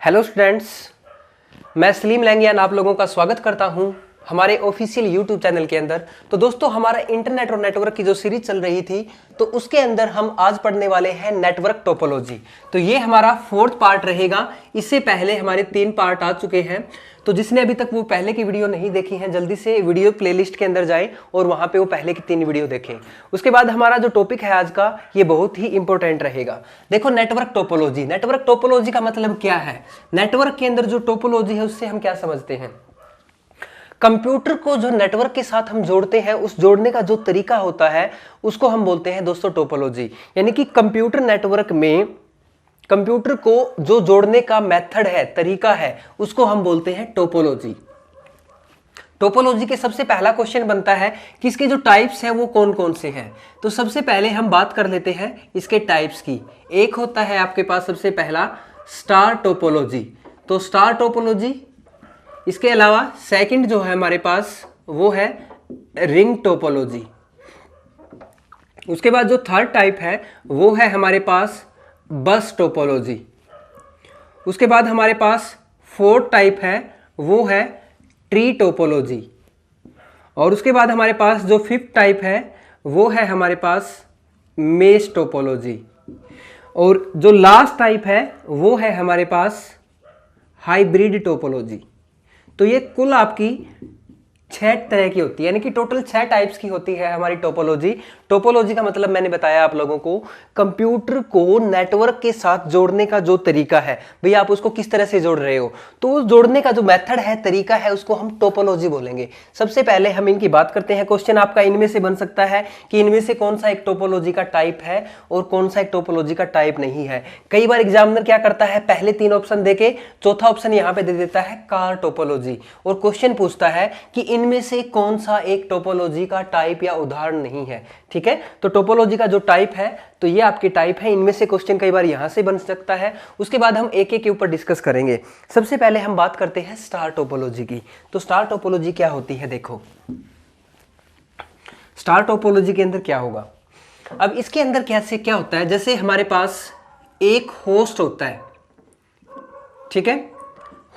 Hello students, मैं सलीम लैंगियान आप लोगों का स्वागत करता हूं हमारे ऑफिशियल यूट्यूब चैनल के अंदर। तो दोस्तों, हमारा इंटरनेट और नेटवर्क की जो सीरीज चल रही थी, तो उसके अंदर हम आज पढ़ने वाले हैं नेटवर्क टोपोलॉजी। तो ये हमारा 4th पार्ट रहेगा। इससे पहले हमारे 3 पार्ट आ चुके हैं। तो जिसने अभी तक वो पहले की वीडियो नहीं देखी है, जल्दी से वीडियो प्लेलिस्ट के अंदर जाए और वहां पे वो पहले की 3 वीडियो देखें। उसके बाद हमारा जो टॉपिक है आज का, ये बहुत ही इंपॉर्टेंट रहेगा। देखो, नेटवर्क टोपोलॉजी। नेटवर्क टोपोलॉजी का मतलब क्या है? नेटवर्क के अंदर जो टोपोलॉजी है उससे हम क्या समझते हैं? कंप्यूटर को जो नेटवर्क के साथ हम जोड़ते हैं, उस जोड़ने का जो तरीका होता है उसको हम बोलते हैं दोस्तों टोपोलॉजी। यानी कि कंप्यूटर नेटवर्क में कंप्यूटर को जो जोड़ने का मेथड है, तरीका है, उसको हम बोलते हैं टोपोलॉजी। टोपोलॉजी के सबसे पहला क्वेश्चन बनता है कि इसके जो टाइप्स हैं वो कौन कौन से हैं। तो सबसे पहले हम बात कर लेते हैं इसके टाइप्स की। एक होता है आपके पास सबसे पहला स्टार टोपोलॉजी। तो स्टार टोपोलॉजी। इसके अलावा सेकंड जो है हमारे पास वो है रिंग टोपोलॉजी। उसके बाद जो थर्ड टाइप है वो है हमारे पास बस टोपोलॉजी। उसके बाद हमारे पास फोर्थ टाइप है वो है ट्री टोपोलॉजी। और उसके बाद हमारे पास जो फिफ्थ टाइप है वो है हमारे पास मेश टोपोलॉजी। और जो लास्ट टाइप है वो है हमारे पास हाइब्रिड टोपोलॉजी। तो ये कुल आपकी 6 तरह की होती है, यानी कि टोटल 6 टाइप्स की होती है हमारी टोपोलॉजी। टोपोलॉजी का मतलब मैंने बताया आप लोगों को, कंप्यूटर को नेटवर्क के साथ जोड़ने का जो तरीका है, भैया आप उसको किस तरह से जोड़ रहे हो, तो उस जोड़ने का जो मेथड है, तरीका है, उसको हम टोपोलॉजी बोलेंगे। सबसे पहले हम इनकी बात करते हैं। क्वेश्चन आपका इनमें से बन सकता है कि इनमें से कौन सा एक टोपोलॉजी का टाइप है और कौन सा एक टोपोलॉजी का टाइप नहीं है। कई बार एग्जामिनर क्या करता है, पहले 3 ऑप्शन देके चौथा ऑप्शन यहाँ पे दे देता है कार टोपोलॉजी, और क्वेश्चन पूछता है कि इनमें से कौन सा एक टोपोलॉजी का टाइप या उदाहरण नहीं है। ठीक है, तो टोपोलॉजी का जो टाइप है, तो ये आपके टाइप है। इनमें से क्वेश्चन कई बार यहां से बन सकता है। उसके बाद हम एक एक के ऊपर डिस्कस करेंगे। सबसे पहले हम बात करते हैं स्टार टोपोलॉजी की। तो स्टार टोपोलॉजी क्या होती है? देखो, स्टार टोपोलॉजी के अंदर क्या होगा। अब इसके अंदर कैसे क्या होता है, जैसे हमारे पास एक होस्ट होता है, ठीक है,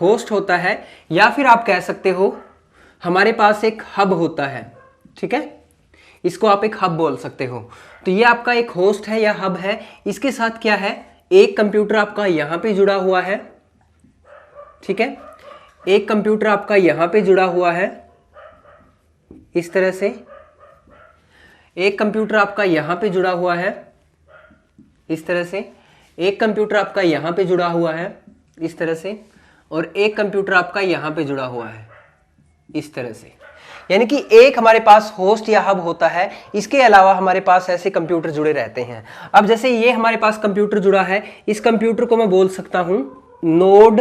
होस्ट होता है, या फिर आप कह सकते हो हमारे पास एक हब होता है। ठीक है, इसको आप एक हब बोल सकते हो। तो ये आपका एक होस्ट है या हब है। इसके साथ क्या है, एक कंप्यूटर आपका यहां पे जुड़ा हुआ है। ठीक है, एक कंप्यूटर आपका यहां पे जुड़ा हुआ है इस तरह से। एक कंप्यूटर आपका यहां पे जुड़ा हुआ है इस तरह से। एक कंप्यूटर आपका यहां पे जुड़ा हुआ है इस तरह से। और एक कंप्यूटर आपका यहां पे जुड़ा हुआ है इस तरह से। यानी कि एक हमारे पास होस्ट या हब होता है, इसके अलावा हमारे पास ऐसे कंप्यूटर जुड़े रहते हैं। अब जैसे ये हमारे पास कंप्यूटर जुड़ा है, इस कंप्यूटर को मैं बोल सकता हूं नोड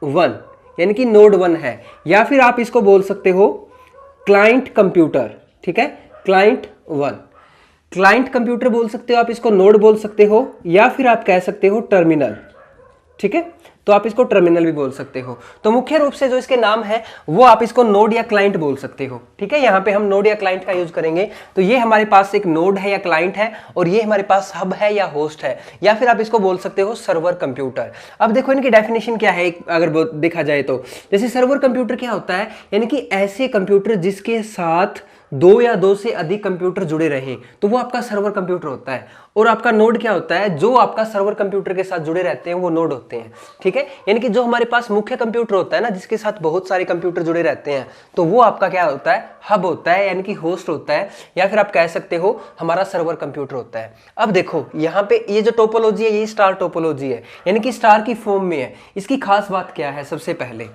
1, यानी कि नोड 1 है। या फिर आप इसको बोल सकते हो क्लाइंट कंप्यूटर। ठीक है, क्लाइंट 1, क्लाइंट कंप्यूटर बोल सकते हो आप, इसको नोड बोल सकते हो, या फिर आप कह सकते हो टर्मिनल। ठीक है, तो आप इसको टर्मिनल भी बोल सकते हो। तो मुख्य रूप से जो इसके नाम है वो आप इसको नोड या क्लाइंट बोल सकते हो। ठीक है, यहां पे हम नोड या क्लाइंट का यूज करेंगे। तो ये हमारे पास एक नोड है या क्लाइंट है, और ये हमारे पास हब है या होस्ट है, या फिर आप इसको बोल सकते हो सर्वर कंप्यूटर। अब देखो इनकी डेफिनेशन क्या है अगर देखा जाए तो। जैसे सर्वर कंप्यूटर क्या होता है, यानी कि ऐसे कंप्यूटर जिसके साथ 2 या 2 से अधिक कंप्यूटर जुड़े रहें, तो वो आपका सर्वर कंप्यूटर होता है। और आपका नोड क्या होता है, जो आपका सर्वर कंप्यूटर के साथ जुड़े रहते हैं वो नोड होते हैं। ठीक है, यानी कि जो हमारे पास मुख्य कंप्यूटर होता है ना, जिसके साथ बहुत सारे कंप्यूटर जुड़े रहते हैं, तो वो आपका क्या होता है, हब होता है, यानी कि होस्ट होता है, या फिर आप कह सकते हो हमारा सर्वर कंप्यूटर होता है। अब देखो यहाँ पे ये जो टोपोलॉजी है, ये स्टार टोपोलॉजी है, यानी कि स्टार की फॉर्म में है। इसकी खास बात क्या है, सबसे पहले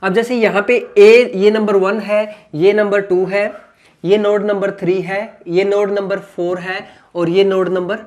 अब जैसे यहाँ पे ये नंबर 1 है, ये नंबर 2 है, ये नोड नंबर 3 है, ये नोड नंबर 4 है, और ये नोड नंबर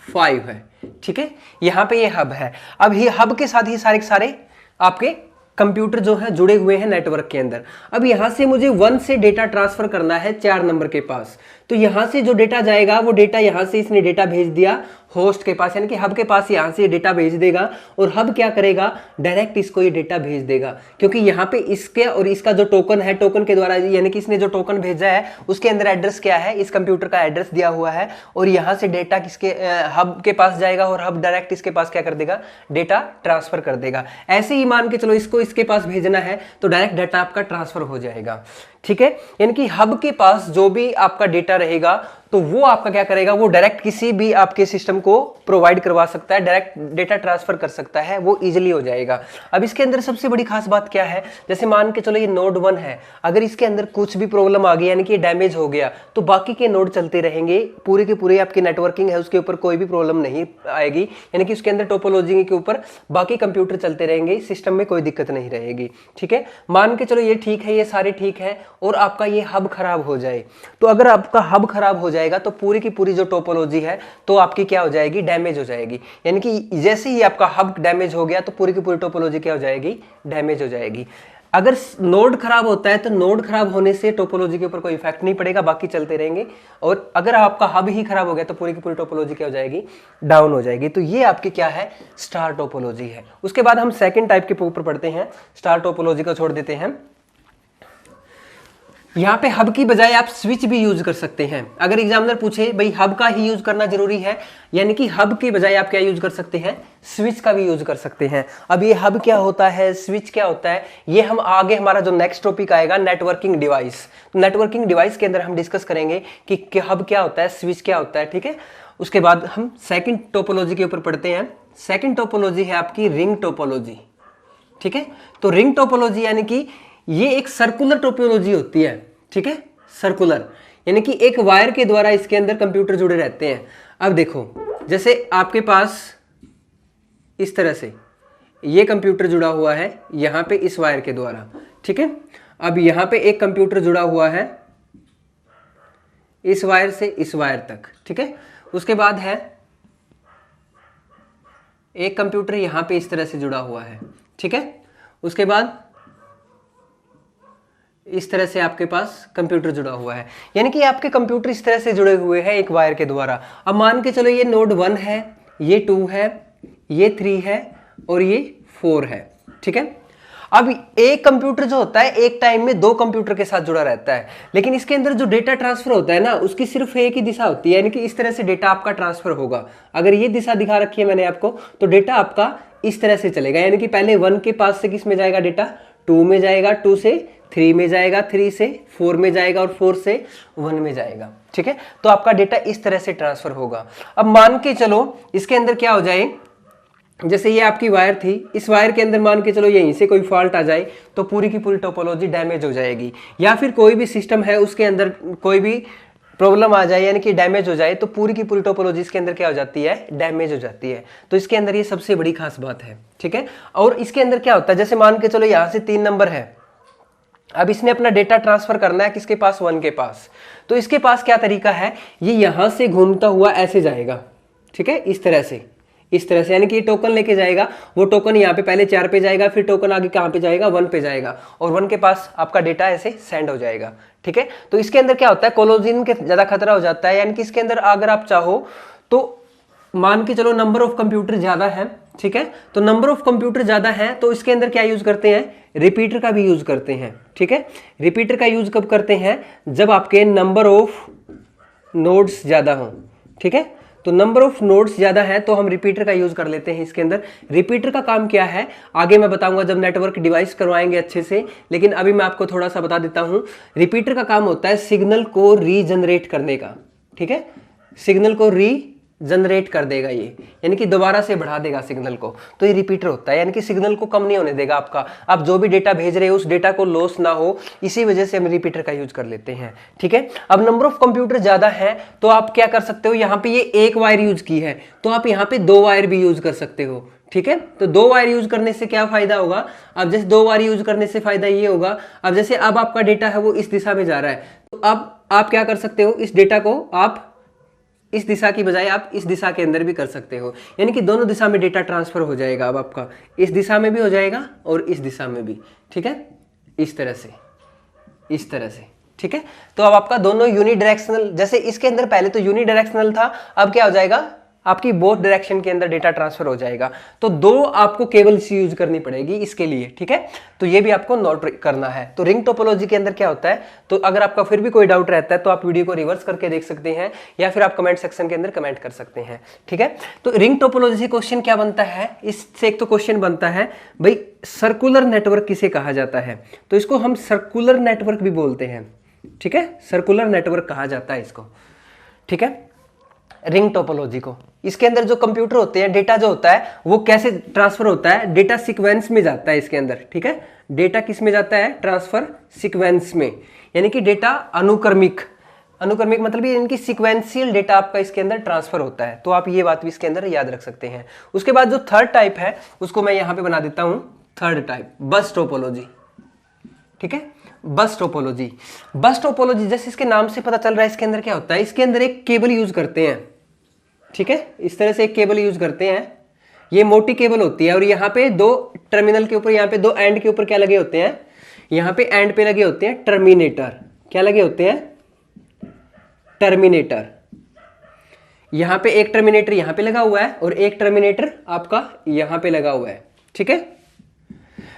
5 है। ठीक है, यहाँ पे ये हब है। अब ये हब के साथ ही सारे सारे आपके कंप्यूटर जो है जुड़े हुए हैं नेटवर्क के अंदर। अब यहां से मुझे 1 से डेटा ट्रांसफर करना है 4 नंबर के पास। तो यहां से जो डेटा जाएगा वो डेटा यहां से इसने डेटा भेज दिया होस्ट के पास, यानी कि हब के पास यहाँ से डेटा भेज देगा और हब क्या करेगा, डायरेक्ट इसको ये डेटा भेज देगा, क्योंकि यहाँ पे इसके और इसका जो टोकन है, टोकन के द्वारा यानी कि इसने जो टोकन भेजा है उसके अंदर एड्रेस क्या है, इस कंप्यूटर का एड्रेस दिया हुआ है और यहाँ से डेटा किसके हब के पास जाएगा और हब डायरेक्ट इसके पास क्या कर देगा, डेटा ट्रांसफर कर देगा। ऐसे ही मान के चलो इसको इसके पास भेजना है तो डायरेक्ट डाटा आपका ट्रांसफर हो जाएगा, ठीक है। यानी कि हब के पास जो भी आपका डेटा रहेगा तो वो आपका क्या करेगा, वो डायरेक्ट किसी भी आपके सिस्टम को प्रोवाइड करवा सकता है, डायरेक्ट डेटा ट्रांसफर कर सकता है, वो इजीली हो जाएगा। अब इसके अंदर सबसे बड़ी खास बात क्या है, जैसे मान के चलो ये नोड 1 है, अगर इसके अंदर कुछ भी प्रॉब्लम आ गई यानी कि डैमेज हो गया तो बाकी के नोड चलते रहेंगे, पूरे के पूरे आपकी नेटवर्किंग है उसके ऊपर कोई भी प्रॉब्लम नहीं आएगी, यानी कि उसके अंदर टोपोलॉजी के ऊपर बाकी कंप्यूटर चलते रहेंगे, सिस्टम में कोई दिक्कत नहीं रहेगी, ठीक है। मान के चलो ये ठीक है, ये सारे ठीक है और आपका ये हब खराब हो जाए, तो अगर आपका हब खराब हो जाएगा तो पूरी की पूरी जो टोपोलॉजी है तो आपकी क्या हो जाएगी, डैमेज हो जाएगी। यानी कि जैसे ही आपका हब डैमेज हो गया तो पूरी की पूरी टोपोलॉजी क्या हो जाएगी, डैमेज हो जाएगी। अगर नोड खराब होता है तो नोड खराब होने से टोपोलॉजी के ऊपर कोई इफेक्ट नहीं पड़ेगा, बाकी चलते रहेंगे, और अगर आपका हब ही खराब हो गया तो पूरी की पूरी टोपोलॉजी क्या हो जाएगी, डाउन हो जाएगी। तो ये आपकी क्या है, स्टार टोपोलॉजी है। उसके बाद हम सेकंड टाइप के ऊपर पढ़ते हैं, स्टार टोपोलॉजी को छोड़ देते हैं। यहाँ पे हब की बजाय आप स्विच भी यूज कर सकते हैं। अगर एग्जामिनर पूछे भाई हब का ही यूज करना जरूरी है, यानी कि हब की बजाय आप क्या यूज कर सकते हैं, स्विच का भी यूज कर सकते हैं। अब ये हब क्या होता है, स्विच क्या होता है, ये हम आगे हमारा जो नेक्स्ट टॉपिक आएगा नेटवर्किंग डिवाइस, नेटवर्किंग डिवाइस के अंदर हम डिस्कस करेंगे कि हब क्या होता है, स्विच क्या होता है, ठीक है। उसके बाद हम सेकेंड टोपोलॉजी के ऊपर पढ़ते हैं। सेकेंड टोपोलॉजी है आपकी रिंग टोपोलॉजी, ठीक है। तो रिंग टोपोलॉजी यानी कि ये एक सर्कुलर टोपोलॉजी होती है, ठीक है, सर्कुलर, यानी कि एक वायर के द्वारा इसके अंदर कंप्यूटर जुड़े रहते हैं। अब देखो जैसे आपके पास इस तरह से ये कंप्यूटर जुड़ा हुआ है यहां पे इस वायर के द्वारा, ठीक है। अब यहां पे एक कंप्यूटर जुड़ा हुआ है इस वायर से इस वायर तक, ठीक है। उसके बाद है एक कंप्यूटर यहां पे इस तरह से जुड़ा हुआ है, ठीक है। उसके बाद इस तरह से आपके पास कंप्यूटर जुड़ा हुआ है, यानी कि आपके कंप्यूटर इस तरह से जुड़े हुए हैं एक वायर के द्वारा। अब मान के चलो ये नोड 1 है, ये 2 है, ये 3 है और ये 4 है, ठीक है। अब एक कंप्यूटर जो होता है एक टाइम में 2 कंप्यूटर के साथ जुड़ा रहता है, लेकिन इसके अंदर जो डेटा ट्रांसफर होता है ना उसकी सिर्फ एक ही दिशा होती है, यानी कि इस तरह से डेटा आपका ट्रांसफर होगा। अगर ये दिशा दिखा रखी है मैंने आपको, तो डेटा आपका इस तरह से चलेगा, यानी कि पहले 1 के पास से किस में जाएगा डेटा, 2 में जाएगा, 2 से 3 में जाएगा, 3 से 4 में जाएगा और 4 से 1 में जाएगा, ठीक है। तो आपका डेटा इस तरह से ट्रांसफर होगा। अब मान के चलो इसके अंदर क्या हो जाए, जैसे ये आपकी वायर थी, इस वायर के अंदर मान के चलो यहीं से कोई फॉल्ट आ जाए तो पूरी की पूरी टोपोलॉजी डैमेज हो जाएगी, या फिर कोई भी सिस्टम है उसके अंदर कोई भी प्रॉब्लम आ जाए यानी कि डैमेज हो जाए तो पूरी की पूरी टोपोलॉजी इसके अंदर क्या हो जाती है, डैमेज हो जाती है। तो इसके अंदर ये सबसे बड़ी खास बात है, ठीक है। और इसके अंदर क्या होता है, जैसे मान के चलो यहाँ से 3 नंबर है, अब इसने अपना डेटा ट्रांसफर करना है किसके पास, 1 के पास। तो इसके पास क्या तरीका है, ये यहां से घूमता हुआ ऐसे जाएगा, ठीक है, इस तरह से, इस तरह से, यानी कि ये टोकन लेके जाएगा, वो टोकन यहाँ पे पहले 4 पे जाएगा, फिर टोकन आगे कहाँ पे जाएगा, 1 पे जाएगा, और 1 के पास आपका डेटा ऐसे सेंड हो जाएगा, ठीक है। तो इसके अंदर क्या होता है, कोलिजन के ज्यादा खतरा हो जाता है, यानी कि इसके अंदर अगर आप चाहो तो मान के चलो नंबर ऑफ कंप्यूटर ज्यादा है, ठीक है। तो नंबर ऑफ कंप्यूटर ज्यादा है तो इसके अंदर क्या यूज करते हैं, रिपीटर का भी यूज करते हैं, ठीक है। रिपीटर का यूज कब करते हैं, जब आपके नंबर ऑफ नोड्स ज्यादा हो, ठीक है। तो नंबर ऑफ नोड्स ज्यादा है तो हम रिपीटर का यूज कर लेते हैं इसके अंदर। रिपीटर का काम क्या है आगे मैं बताऊंगा जब नेटवर्क डिवाइस करवाएंगे अच्छे से, लेकिन अभी मैं आपको थोड़ा सा बता देता हूं। रिपीटर का काम होता है सिग्नल को रीजनरेट करने का, ठीक है, सिग्नल को जनरेट कर देगा ये, यानी कि दोबारा से बढ़ा देगा सिग्नल को, तो ये रिपीटर होता है, यानी कि सिग्नल को कम नहीं होने देगा आपका, आप जो भी डेटा भेज रहे हो उस डेटा को लॉस ना हो, इसी वजह से हम रिपीटर का यूज कर लेते हैं, ठीक है। अब नंबर ऑफ कंप्यूटर ज्यादा है तो आप क्या कर सकते हो, यहाँ पे ये एक वायर यूज की है तो आप यहाँ पे 2 वायर भी यूज कर सकते हो, ठीक है। तो 2 वायर यूज करने से क्या फायदा होगा, अब जैसे 2 वायर यूज करने से फायदा ये होगा, अब जैसे अब आपका डेटा है वो इस दिशा में जा रहा है, तो अब आप क्या कर सकते हो, इस डेटा को आप इस दिशा की बजाय आप इस दिशा के अंदर भी कर सकते हो, यानी कि दोनों दिशा में डेटा ट्रांसफर हो जाएगा। अब आपका इस दिशा में भी हो जाएगा और इस दिशा में भी, ठीक है, इस तरह से, इस तरह से, ठीक है। तो अब आपका दोनों यूनिडायरेक्शनल, जैसे इसके अंदर पहले तो यूनिडायरेक्शनल था, अब क्या हो जाएगा, आपकी बोथ डायरेक्शन के अंदर डेटा ट्रांसफर हो जाएगा। तो 2 आपको केबल्स यूज करनी पड़ेगी इसके लिए, ठीक है। तो ये भी आपको नोट करना है। तो रिंग टोपोलॉजी के अंदर क्या होता है, तो अगर आपका फिर भी कोई डाउट रहता है तो आप वीडियो को रिवर्स करके देख सकते हैं या फिर आप कमेंट सेक्शन के अंदर कमेंट कर सकते हैं, ठीक है। तो रिंग टोपोलॉजी से क्वेश्चन क्या बनता है, इससे एक तो क्वेश्चन बनता है भाई सर्कुलर नेटवर्क किसे कहा जाता है, तो इसको हम सर्कुलर नेटवर्क भी बोलते हैं, ठीक है। सर्कुलर नेटवर्क कहा जाता है इसको, ठीक है, रिंग टोपोलॉजी को। इसके अंदर जो कंप्यूटर होते हैं, डेटा जो होता है वो कैसे ट्रांसफर होता है, डेटा सीक्वेंस में जाता है इसके अंदर, ठीक है। डेटा किस में जाता है, ट्रांसफर सीक्वेंस में, यानी कि डेटा अनुक्रमिक मतलब ये इनकी सीक्वेंशियल डेटा आपका इसके अंदर ट्रांसफर होता है। तो आप ये बात भी इसके अंदर याद रख सकते हैं। उसके बाद जो थर्ड टाइप है उसको मैं यहां पे बना देता हूं, थर्ड टाइप बस टोपोलॉजी, ठीक है। बस टोपोलॉजी जैसे इसके नाम से पता चल रहा है, इसके अंदर क्या होता है, इसके अंदर एक केबल यूज करते हैं, ठीक है। इस तरह से एक केबल यूज करते हैं, ये मोटी केबल होती है और यहाँ पे 2 टर्मिनल के ऊपर, यहाँ पे 2 एंड के ऊपर क्या लगे होते हैं, यहाँ पे एंड पे लगे होते हैं टर्मिनेटर। क्या लगे होते हैं, टर्मिनेटर। यहाँ पे एक टर्मिनेटर यहाँ पे लगा हुआ है और एक टर्मिनेटर आपका यहाँ पे लगा हुआ है, ठीक है।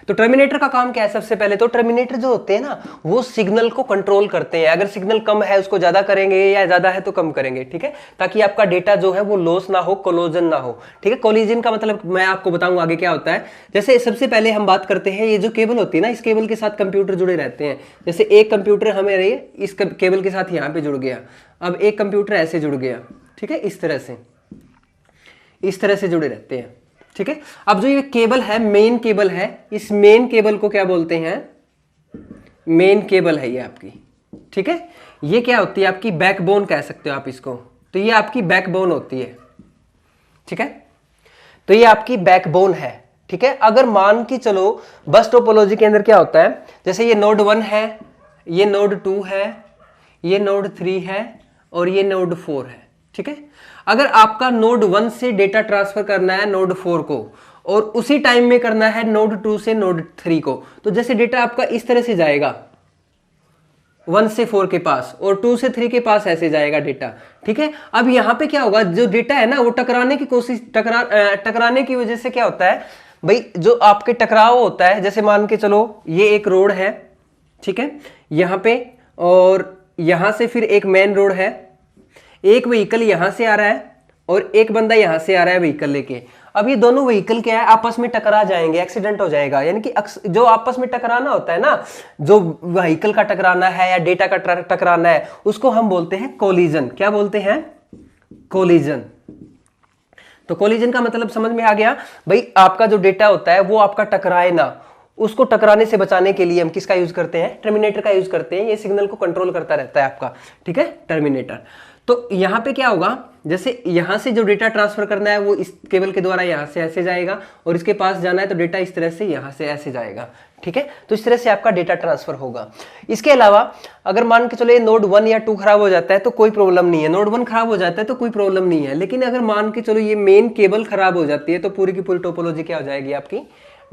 तो टर्मिनेटर का काम क्या है, सबसे पहले तो टर्मिनेटर जो होते हैं ना वो सिग्नल को कंट्रोल करते हैं। अगर सिग्नल कम है उसको ज्यादा करेंगे या ज्यादा है तो कम करेंगे, ठीक है, ताकि आपका डेटा जो है वो लॉस ना हो, कोलिजन ना हो, ठीक है। कोलिजन का मतलब मैं आपको बताऊं आगे क्या होता है। जैसे सबसे पहले हम बात करते हैं, ये जो केबल होती है ना, इस केबल के साथ कंप्यूटर जुड़े रहते हैं। जैसे एक कंप्यूटर हमारे इस केबल के साथ यहाँ पे जुड़ गया, अब एक कंप्यूटर ऐसे जुड़ गया, ठीक है, इस तरह से जुड़े रहते हैं, ठीक है। अब जो ये केबल है, मेन केबल है, इस मेन केबल को क्या बोलते हैं, मेन केबल है ये आपकी, ठीक है। ये क्या होती है, आपकी बैकबोन कह सकते हो आप इसको। तो ये आपकी बैकबोन होती है, ठीक है। तो ये आपकी बैकबोन है, ठीक है। अगर मान के चलो बस टोपोलॉजी के अंदर क्या होता है, जैसे ये नोड 1 है, ये नोड 2 है, ये नोड 3 है और ये नोड 4 है, ठीक है। अगर आपका नोड 1 से डेटा ट्रांसफर करना है नोड 4 को और उसी टाइम में करना है नोड 2 से नोड 3 को, तो जैसे डेटा आपका इस तरह से जाएगा 1 से 4 के पास और 2 से 3 के पास ऐसे जाएगा डेटा, ठीक है। अब यहां पे क्या होगा, जो डेटा है ना वो टकराने की वजह से क्या होता है भाई, जो आपके टकराव होता है, जैसे मान के चलो ये एक रोड है, ठीक है, यहां पे, और यहां से फिर एक मेन रोड है, एक व्हीकल यहां से आ रहा है और एक बंदा यहां से आ रहा है व्हीकल लेके। अब ये दोनों व्हीकल क्या है, आपस में टकरा जाएंगे, एक्सीडेंट हो जाएगा। यानी कि जो आपस में टकराना होता है ना, जो व्हीकल का टकराना है या डेटा का टकराना है, उसको हम बोलते हैं कोलिजन। क्या बोलते हैं, कोलिजन। तो कोलिजन का मतलब समझ में आ गया भाई, आपका जो डेटा होता है वो आपका टकराए ना, उसको टकराने से बचाने के लिए हम किसका यूज करते हैं, टर्मिनेटर का यूज करते हैं। ये सिग्नल को कंट्रोल करता रहता है आपका, ठीक है, टर्मिनेटर। तो यहां पे क्या होगा, जैसे यहां से जो डेटा ट्रांसफर करना है वो इस केबल के द्वारा यहां से ऐसे जाएगा और इसके पास जाना है तो डेटा इस तरह से यहां से ऐसे जाएगा, ठीक है। तो इस तरह से आपका डेटा ट्रांसफर होगा। इसके अलावा अगर मान के चलो नोड 1 या 2 खराब हो जाता है तो कोई प्रॉब्लम नहीं है, नोड 1 खराब हो जाता है तो कोई प्रॉब्लम नहीं है। लेकिन अगर मान के चलो ये मेन केबल खराब हो जाती है तो पूरी की पूरी टोपोलॉजी क्या हो जाएगी, आपकी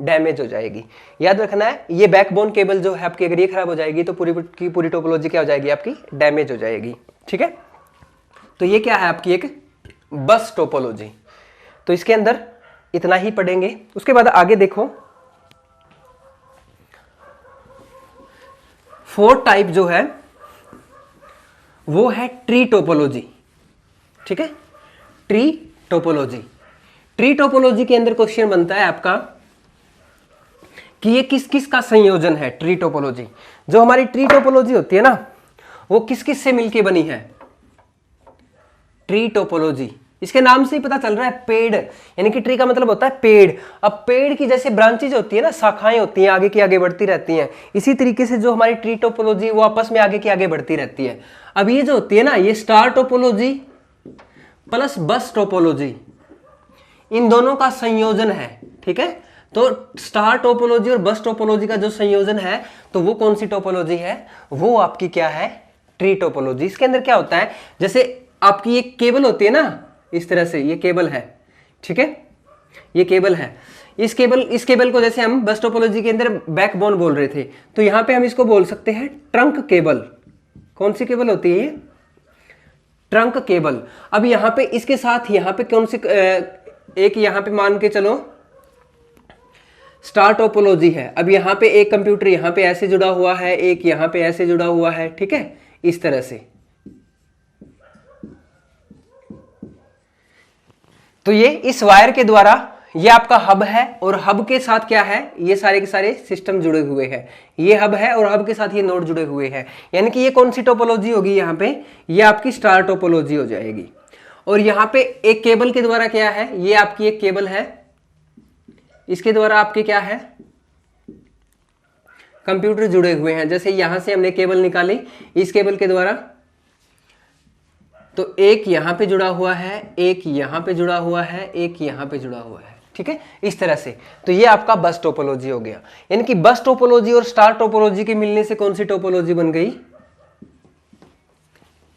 डैमेज हो जाएगी। याद रखना है, ये बैकबोन केबल जो है आपकी, अगर ये खराब हो जाएगी तो पूरी की पूरी टोपोलॉजी क्या हो जाएगी, आपकी डैमेज हो जाएगी, ठीक है। तो ये क्या है, आपकी एक बस टोपोलॉजी। तो इसके अंदर इतना ही पढ़ेंगे। उसके बाद आगे देखो, 4th टाइप जो है वो है ट्री टोपोलॉजी, ठीक है, ट्री टोपोलॉजी। ट्री टोपोलॉजी के अंदर क्वेश्चन बनता है आपका कि ये किस किस का संयोजन है। ट्री टोपोलॉजी, जो हमारी ट्री टोपोलॉजी होती है ना, वो किस किस से मिलके बनी है, ट्री टोपोलॉजी। इसके नाम से ही पता चल रहा है, पेड़, यानी कि ट्री का मतलब होता है पेड़। अब पेड़ की जैसे ब्रांचेज होती है ना, शाखाएं होती हैं, आगे की आगे बढ़ती रहती हैं, इसी तरीके से जो हमारी ट्री टोपोलॉजी वो आपस में आगे की आगे बढ़ती रहती है। अब ये जो होती है ना, ये star topology plus bus topology, इन दोनों का संयोजन है, ठीक है। तो स्टार टोपोलॉजी और बस टोपोलॉजी का जो संयोजन है, तो वो कौन सी टोपोलॉजी है, वो आपकी क्या है, ट्री टोपोलॉजी। इसके अंदर क्या होता है, जैसे आपकी एक केबल होती है ना, इस तरह से ये केबल है, ठीक है, ये केबल है। इस केबल को जैसे हम बस टोपोलॉजी के अंदर बैकबोन बोल रहे थे, तो यहां पे हम इसको बोल सकते हैं ट्रंक केबल। कौन सी केबल होती है ये, ट्रंक केबल। अब यहाँ पे इसके साथ यहाँ पे कौन सी एक यहाँ पे मान के चलो स्टार टोपोलॉजी है। अब यहाँ पे एक कंप्यूटर यहाँ पे ऐसे जुड़ा हुआ है, एक यहाँ पे ऐसे जुड़ा हुआ है, ठीक है, इस तरह से। तो ये इस वायर के द्वारा ये आपका हब है और हब के साथ क्या है, ये सारे के सारे सिस्टम जुड़े हुए हैं। ये हब है और हब के साथ ये नोड जुड़े हुए हैं, यानी कि ये कौन सी टोपोलॉजी होगी, यहाँ पे ये आपकी स्टार टोपोलॉजी हो जाएगी। और यहाँ पे एक केबल के द्वारा क्या है, ये आपकी एक केबल है, इसके द्वारा आपके क्या है, कंप्यूटर जुड़े हुए हैं। जैसे यहां से हमने केबल निकाली, इस केबल के द्वारा तो एक यहां पे जुड़ा हुआ है, एक यहां पे जुड़ा हुआ है, एक यहां पे जुड़ा हुआ है, ठीक है, इस तरह से। तो ये आपका बस टोपोलॉजी हो गया। यानी कि बस टोपोलॉजी और स्टार टोपोलॉजी के मिलने से कौन सी टोपोलॉजी बन गई,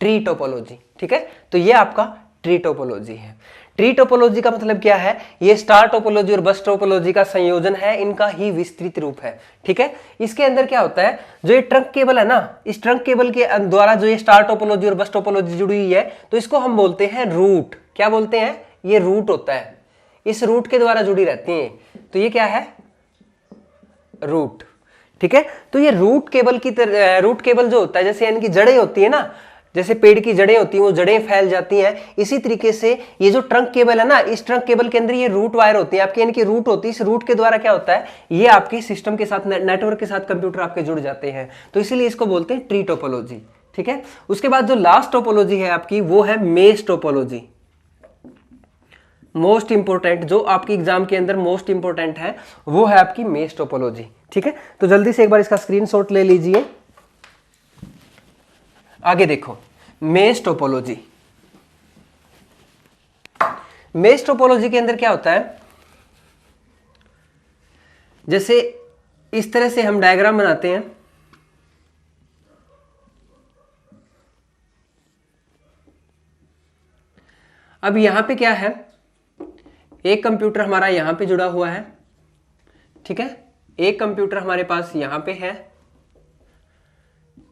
ट्री टोपोलॉजी, ठीक है। तो ये आपका ट्री टोपोलॉजी है। ट्री टोपोलॉजी का मतलब क्या है, ये स्टार टोपोलॉजी और बस टोपोलॉजी का संयोजन है, इनका ही विस्तृत रूप है, ठीक है। इसके अंदर क्या होता है, जो ये ट्रंक केबल है ना, इस ट्रंक केबल के द्वारा जो ये स्टार टोपोलॉजी और बस टोपोलॉजी जुड़ी हुई है, तो इसको हम बोलते हैं रूट। क्या बोलते हैं, ये रूट होता है, इस रूट के द्वारा जुड़ी रहती है। तो ये क्या है, रूट, ठीक है। तो ये रूट केबल की रूट केबल जो होता है, जैसे यानी कि जड़ें होती है ना, जैसे पेड़ की जड़ें होती हैं, वो जड़ें फैल जाती हैं, इसी तरीके से ये जो ट्रंक केबल है ना, इस ट्रंक केबल के अंदर ये रूट वायर होती है आपके, यानी कि रूट होती है। इस रूट के द्वारा क्या होता है, ये आपके सिस्टम के साथ, नेटवर्क के साथ कंप्यूटर आपके जुड़ जाते हैं। तो इसीलिए इसको बोलते हैं ट्री टोपोलॉजी, ठीक है। उसके बाद जो लास्ट टोपोलॉजी है आपकी, वो है मेश टोपोलॉजी। मोस्ट इंपोर्टेंट, जो आपकी एग्जाम के अंदर मोस्ट इंपोर्टेंट है, वो है आपकी मेश टोपोलॉजी, ठीक है। तो जल्दी से एक बार इसका स्क्रीनशॉट ले लीजिए। आगे देखो, मेश टोपोलॉजी। मेश टोपोलॉजी के अंदर क्या होता है, जैसे इस तरह से हम डायग्राम बनाते हैं, अब यहां पे क्या है, एक कंप्यूटर हमारा यहां पे जुड़ा हुआ है, ठीक है, एक कंप्यूटर हमारे पास यहां पे है,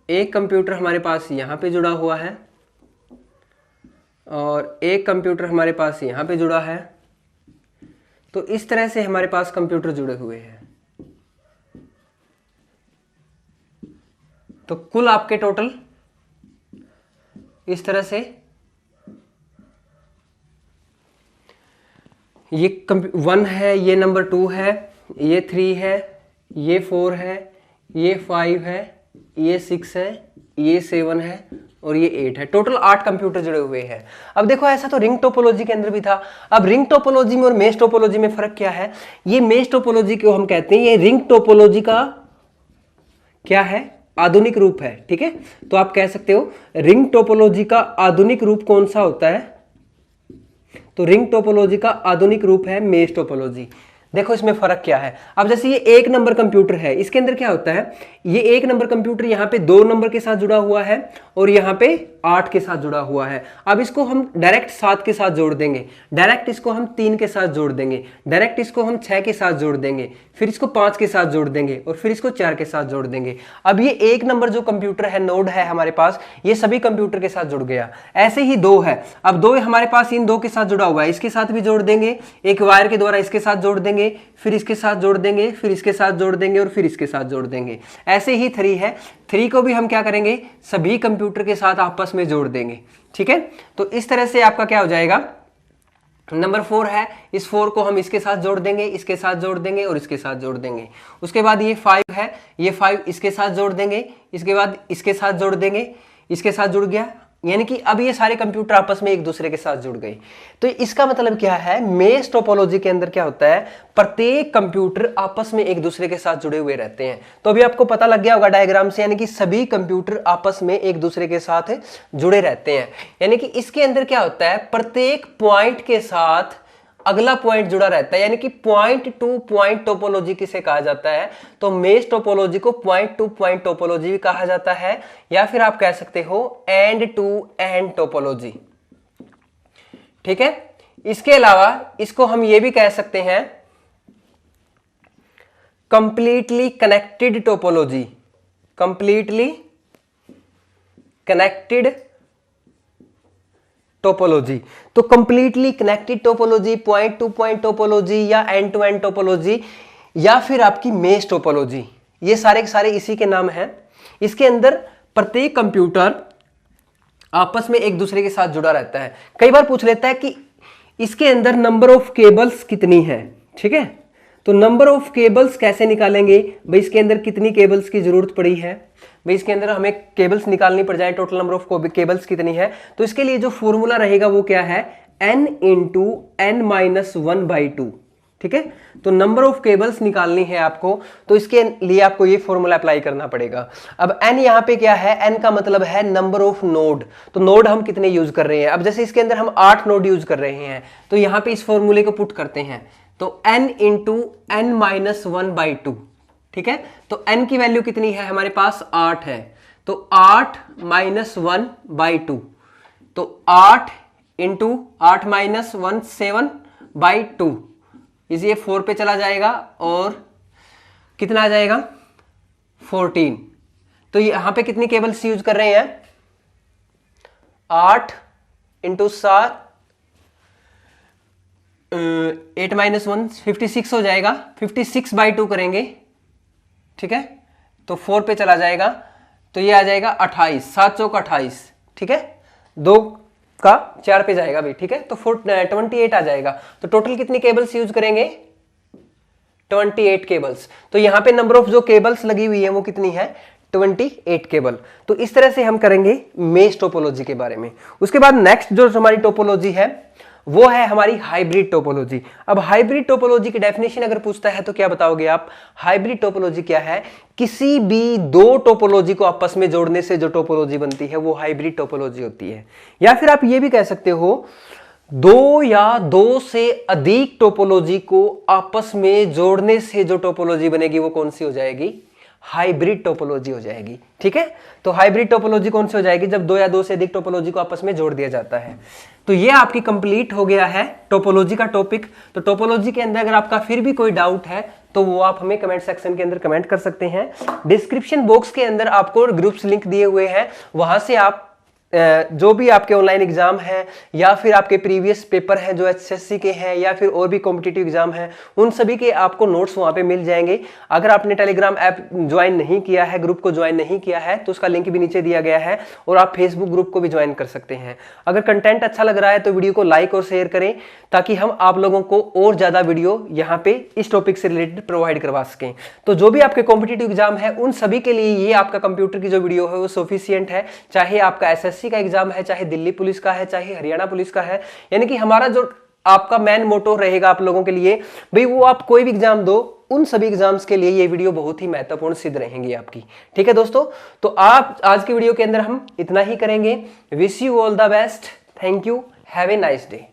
एक कंप्यूटर हमारे पास यहां पे जुड़ा हुआ है, और एक कंप्यूटर हमारे पास यहां पे जुड़ा है। तो इस तरह से हमारे पास कंप्यूटर जुड़े हुए हैं। तो कुल आपके टोटल इस तरह से ये 1 है, ये नंबर 2 है, ये 3 है, ये 4 है, ये 5 है, ये 6 है, ये 7 है और ये 8 है। टोटल 8 कंप्यूटर जुड़े हुए हैं। अब देखो, ऐसा तो रिंग टोपोलॉजी के अंदर भी था। अब रिंग टोपोलॉजी में और मेश टोपोलॉजी में फर्क क्या है, ये मेश टोपोलॉजी को हम कहते हैं, ये रिंग टोपोलॉजी का क्या है, आधुनिक रूप है, ठीक है। तो आप कह सकते हो रिंग टोपोलॉजी का आधुनिक रूप कौन सा होता है, तो रिंग टोपोलॉजी का आधुनिक रूप है मेश टोपोलॉजी। देखो इसमें फर्क क्या है। अब जैसे ये 1 नंबर कंप्यूटर है, इसके अंदर क्या होता है, ये 1 नंबर कंप्यूटर यहाँ पे 2 नंबर के साथ जुड़ा हुआ है और यहाँ पे 8 के साथ जुड़ा हुआ है। अब इसको हम डायरेक्ट 7 के साथ जोड़ देंगे, डायरेक्ट इसको हम 3 के साथ जोड़ देंगे, डायरेक्ट इसको हम 6 के साथ जोड़ देंगे, फिर इसको 5 के साथ जोड़ देंगे और फिर इसको 4 के साथ जोड़ देंगे। अब ये 1 नंबर जो कंप्यूटर है, नोड है हमारे पास, ये सभी कंप्यूटर के साथ जुड़ गया। ऐसे ही 2 है, अब 2 हमारे पास इन 2 के साथ जुड़ा हुआ है, इसके साथ भी जोड़ देंगे, एक वायर के द्वारा इसके साथ जोड़ देंगे, फिर इसके साथ जोड़ देंगे, फिर इसके साथ जोड़ देंगे और फिर इसके साथ जोड़ देंगे। ऐसे ही 3 है, 3 को भी हम क्या करेंगे, सभी कंप्यूटर के साथ आपस में जोड़ देंगे, ठीक है। तो इस तरह से आपका क्या हो जाएगा, नंबर 4 है, इस 4 को हम इसके साथ जोड़ देंगे, इसके साथ जोड़ देंगे और इसके साथ जोड़ देंगे। उसके बाद ये 5 है, ये 5 इसके साथ जोड़ देंगे, इसके बाद इसके साथ जोड़ देंगे, इसके साथ जुड़ गया, यानी कि अब ये सारे कंप्यूटर आपस में एक दूसरे के साथ जुड़ गए। तो इसका मतलब क्या है, मेश टोपोलॉजी के अंदर क्या होता है, प्रत्येक कंप्यूटर आपस में एक दूसरे के साथ जुड़े हुए रहते हैं। तो अभी आपको पता लग गया होगा डायग्राम से, यानी कि सभी कंप्यूटर आपस में एक दूसरे के साथ जुड़े रहते हैं। यानी कि इसके अंदर क्या होता है, प्रत्येक पॉइंट के साथ अगला पॉइंट जुड़ा रहता है, यानी कि पॉइंट टू पॉइंट टोपोलॉजी किसे कहा जाता है, तो मेश टोपोलॉजी को पॉइंट टू पॉइंट टोपोलॉजी भी कहा जाता है, या फिर आप कह सकते हो एंड टू एंड टोपोलॉजी, ठीक है। इसके अलावा इसको हम ये भी कह सकते हैं completely connected topology, completely connected topology. तो completely connected topology, point to point topology, या एंड टू एंड टोपोलॉजी, या फिर आपकी मेश टोपोलॉजी, ये सारे के सारे इसी के नाम हैं। इसके अंदर प्रत्येक कंप्यूटर आपस में एक दूसरे के साथ जुड़ा रहता है। कई बार पूछ लेता है कि इसके अंदर नंबर ऑफ केबल्स कितनी है, ठीक है। तो नंबर ऑफ केबल्स कैसे निकालेंगे भाई, इसके अंदर कितनी केबल्स की जरूरत पड़ी है भाई, इसके अंदर हमें केबल्स निकालनी पड़ जाए, टोटल नंबर ऑफ केबल्स कितनी है। तो इसके लिए जो फॉर्मूला रहेगा वो क्या है, n इंटू n माइनस 1/2, ठीक है। तो नंबर ऑफ केबल्स निकालनी है आपको, तो इसके लिए आपको ये फॉर्मूला अप्लाई करना पड़ेगा। अब n यहाँ पे क्या है, n का मतलब है नंबर ऑफ नोड। तो नोड हम कितने यूज कर रहे हैं, अब जैसे इसके अंदर हम 8 नोड यूज कर रहे हैं, तो यहाँ पे इस फॉर्मूले को पुट करते हैं, तो n इंटू n माइनस 1/2, ठीक है। तो n की वैल्यू कितनी है हमारे पास, 8 है, तो 8 माइनस 1/2, तो 8 इंटू 8 माइनस 1 7/2, इसे 4 पे चला जाएगा और कितना आ जाएगा 14। तो यहां पे कितनी केबल्स यूज कर रहे हैं, 8 इंटू 7, 8 माइनस 1 56 हो जाएगा, 56/2 करेंगे, ठीक है। तो 4 पे चला जाएगा, तो ये आ जाएगा 28, 7 चौक 28, ठीक है। 2 का 4 पे जाएगा भाई, ठीक है। तो 28 आ जाएगा। तो टोटल कितनी केबल्स यूज करेंगे, 28 केबल्स। तो यहां पे नंबर ऑफ जो केबल्स लगी हुई है वो कितनी है, 28 केबल। तो इस तरह से हम करेंगे मेश टोपोलॉजी के बारे में। उसके बाद नेक्स्ट जो हमारी टोपोलॉजी है वो है हमारी हाइब्रिड टोपोलॉजी। अब हाइब्रिड टोपोलॉजी की डेफिनेशन अगर पूछता है तो क्या बताओगे आप, हाइब्रिड टोपोलॉजी क्या है, किसी भी दो टोपोलॉजी को आपस में जोड़ने से जो टोपोलॉजी बनती है वो हाइब्रिड टोपोलॉजी होती है। या फिर आप ये भी कह सकते हो, दो या दो से अधिक टोपोलॉजी को आपस में जोड़ने से जो टोपोलॉजी बनेगी वो कौन सी हो जाएगी, हाइब्रिड टोपोलॉजी हो जाएगी, ठीक है। तो हाइब्रिड टोपोलॉजी कौन सी हो जाएगी, जब दो या दो से अधिक टोपोलॉजी को आपस में जोड़ दिया जाता है। तो ये आपकी कंप्लीट हो गया है टोपोलॉजी का टॉपिक। तो टोपोलॉजी के अंदर अगर आपका फिर भी कोई डाउट है तो वो आप हमें कमेंट सेक्शन के अंदर कमेंट कर सकते हैं। डिस्क्रिप्शन बॉक्स के अंदर आपको ग्रुप्स लिंक दिए हुए हैं, वहां से आप जो भी आपके ऑनलाइन एग्जाम है या फिर आपके प्रीवियस पेपर हैं जो एचएससी के हैं या फिर और भी कॉम्पिटिटिव एग्जाम हैं, उन सभी के आपको नोट्स वहां पे मिल जाएंगे। अगर आपने टेलीग्राम ऐप ज्वाइन नहीं किया है, ग्रुप को ज्वाइन नहीं किया है, तो उसका लिंक भी नीचे दिया गया है, और आप फेसबुक ग्रुप को भी ज्वाइन कर सकते हैं। अगर कंटेंट अच्छा लग रहा है तो वीडियो को लाइक और शेयर करें, ताकि हम आप लोगों को और ज्यादा वीडियो यहाँ पे इस टॉपिक से रिलेटेड प्रोवाइड करवा सकें। तो जो भी आपके कॉम्पिटिटिव एग्जाम है उन सभी के लिए ये आपका कंप्यूटर की जो वीडियो है वो सफिशिएंट है, चाहे आपका एसएससी का एग्जाम है, चाहे दिल्ली पुलिस का है, चाहे हरियाणा पुलिस का है। यानी कि हमारा जो आपका मेन मोटो रहेगा आप लोगों के लिए, भाई वो आप कोई भी एग्जाम दो, उन सभी एग्जाम्स के लिए ये वीडियो बहुत ही महत्वपूर्ण सिद्ध रहेंगी आपकी, ठीक है दोस्तों। तो आप आज की वीडियो के अंदर हम इतना ही करेंगे। Wish you all the best, thank you, have a nice day.